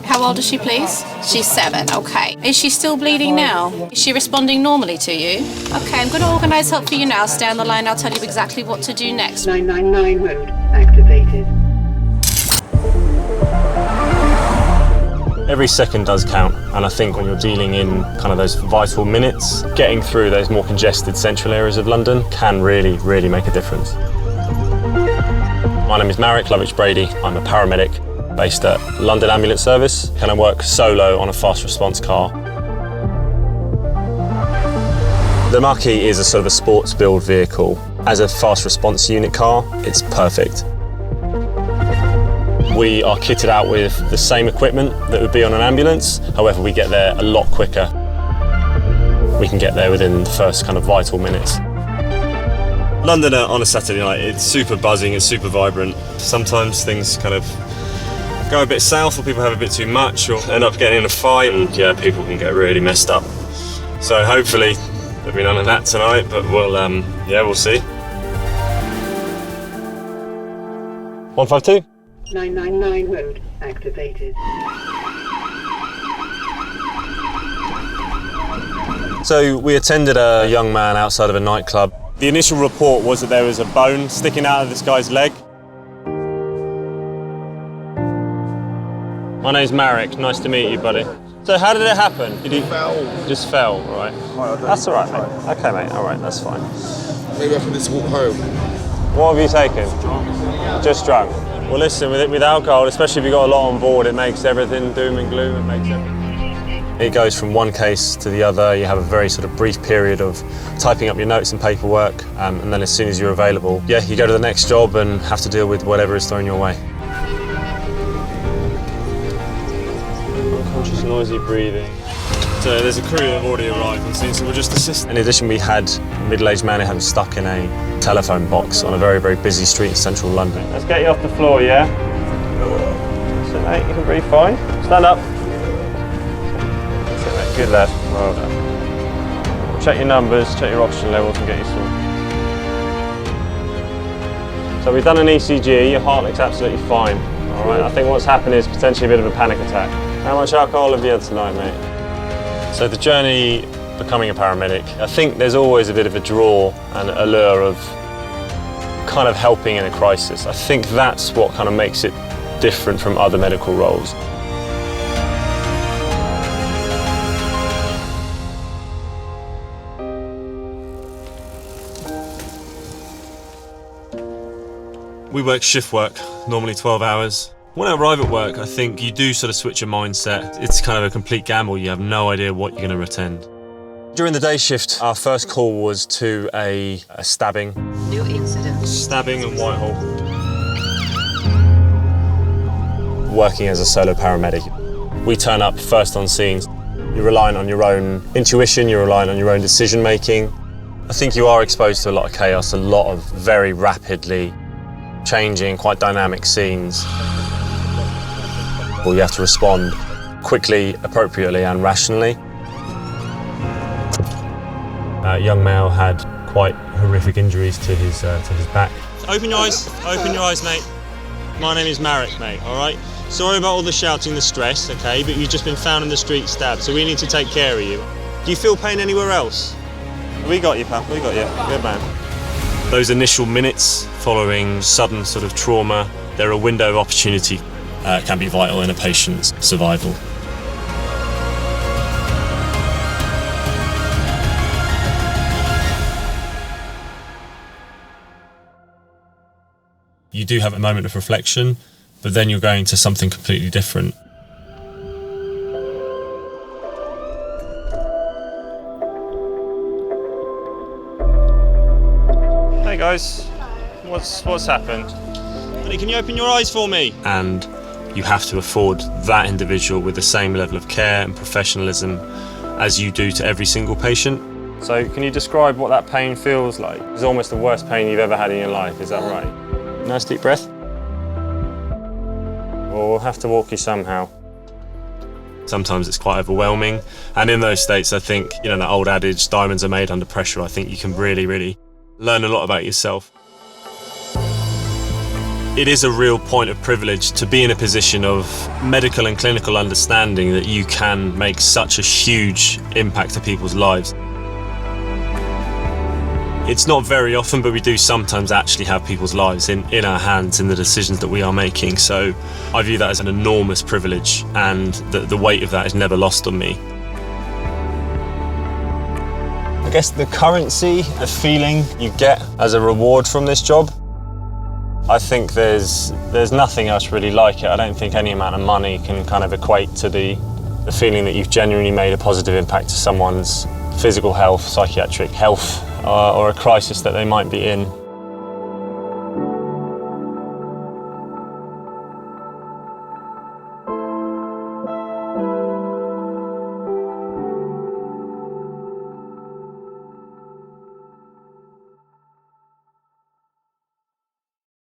How old is she, please? She's 7, okay. Is she still bleeding now? Is she responding normally to you? Okay, I'm going to organise help for you now. Stay on the line, I'll tell you exactly what to do next. 999 mode activated. Every second does count, and I think when you're dealing in kind of those vital minutes, getting through those more congested central areas of London can really, really make a difference. My name is Marek Brady. I'm a paramedic based at London Ambulance Service, and I work solo on a fast response car. The Mach-E is a sort of a sports build vehicle. As a fast response unit car, it's perfect. We are kitted out with the same equipment that would be on an ambulance, however we get there a lot quicker. We can get there within the first kind of vital minutes. London on a Saturday night, it's super buzzing, it's super vibrant. Sometimes things kind of go a bit south, or people have a bit too much, or end up getting in a fight, and yeah, people can get really messed up. So hopefully there'll be none of that tonight, but we'll see. 152? 999 mode activated. So we attended a young man outside of a nightclub. The initial report was that there was a bone sticking out of this guy's leg. My name's Marek, nice to meet you, buddy. So how did it happen? Did he fell? Just fell, right? That's all right, mate. Okay, mate, all right, that's fine. Maybe after this walk home. What have you taken? Just drunk. Well, listen, with alcohol, especially if you've got a lot on board, it makes everything doom and gloom. It goes from one case to the other. You have a very sort of brief period of typing up your notes and paperwork, and then as soon as you're available, you go to the next job and have to deal with whatever is thrown your way. Unconscious, noisy breathing. So there's a crew that have already arrived on scene, so we'll just assist. In addition, we had a middle-aged man who was stuck in a telephone box on a very, very busy street in central London. Let's get you off the floor, yeah? So, mate, you can breathe fine. Stand up. That's it, mate. Good lad. Well done. Check your numbers, check your oxygen levels, and get you some. So we've done an ECG. Your heart looks absolutely fine. All right. I think what's happened is potentially a bit of a panic attack. How much alcohol have you had tonight, mate? So the journey becoming a paramedic, I think there's always a bit of a draw and allure of kind of helping in a crisis. I think that's what kind of makes it different from other medical roles. We work shift work, normally 12 hours. When I arrive at work, I think you do sort of switch your mindset. It's kind of a complete gamble. You have no idea what you're going to attend. During the day shift, our first call was to a stabbing. New incident. Stabbing in Whitehall. Working as a solo paramedic. We turn up first on scene. You're relying on your own intuition, you're relying on your own decision making. I think you are exposed to a lot of chaos, a lot of very rapidly changing, quite dynamic scenes. You have to respond quickly, appropriately and rationally. A young male had quite horrific injuries to his back. Open your eyes, mate. My name is Marek, mate, all right? Sorry about all the shouting, the stress, okay, but you've just been found in the street stabbed, so we need to take care of you. Do you feel pain anywhere else? We got you, pal, we got you. Good man. Those initial minutes following sudden sort of trauma, they're a window of opportunity. Can be vital in a patient's survival. You do have a moment of reflection, but then you're going to something completely different. Hey guys, what's happened? Honey, can you open your eyes for me? And you have to afford that individual with the same level of care and professionalism as you do to every single patient. So can you describe what that pain feels like? It's almost the worst pain you've ever had in your life, is that right? Nice deep breath. Well, we'll have to walk you somehow. Sometimes it's quite overwhelming, and in those states I think, that old adage, diamonds are made under pressure, I think you can really, really learn a lot about yourself. It is a real point of privilege to be in a position of medical and clinical understanding that you can make such a huge impact to people's lives. It's not very often, but we do sometimes actually have people's lives in our hands in the decisions that we are making. So I view that as an enormous privilege, and the weight of that is never lost on me. I guess the currency, the feeling you get as a reward from this job, I think there's nothing else really like it. I don't think any amount of money can kind of equate to the feeling that you've genuinely made a positive impact to someone's physical health, psychiatric health, or a crisis that they might be in.